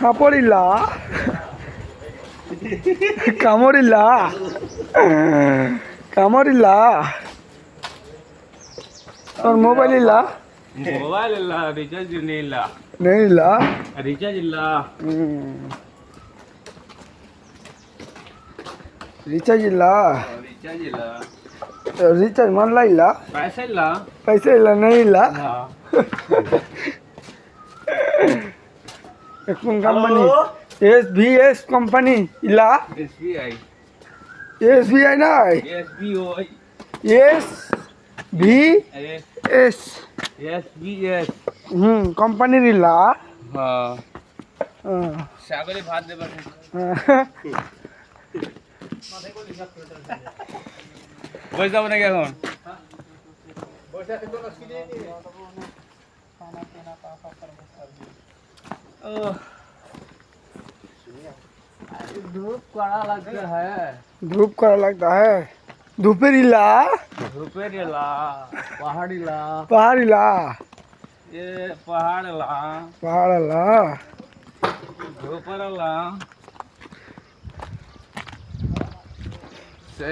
সাপড়িল্লা কামড়িল্লা কামড়িল্লা और मोबाइल इल्ला मोबाइल ಇಲ್ಲ ರಿಚಾರ್ಜ್ ಇಲ್ಲ नहीं इल्ला ರಿಚಾರ್ಜ್ ಇಲ್ಲ रिचार्ज इल्ला ರಿಚಾರ್ಜ್ ಇಲ್ಲ रिचार्ज मनला इल्ला पैसा ಇಲ್ಲ पैसे इल्ला नहीं इल्ला कौन कंपनी SVS कंपनी इल्ला SBI SBI ना SBI SVS SBS कंपनी इल्ला হ্যাঁ সাগরে ভাত দেবা বসে যাবো নাকি এখন धूप कड़ा लगता है धूप कड़ा लगता है धूपेर इल्ला धूपेर इला पहाड़ इला पहाड़ इल्ला ये पहाड़ इला पहाड़ इल्ला धूपर इला 7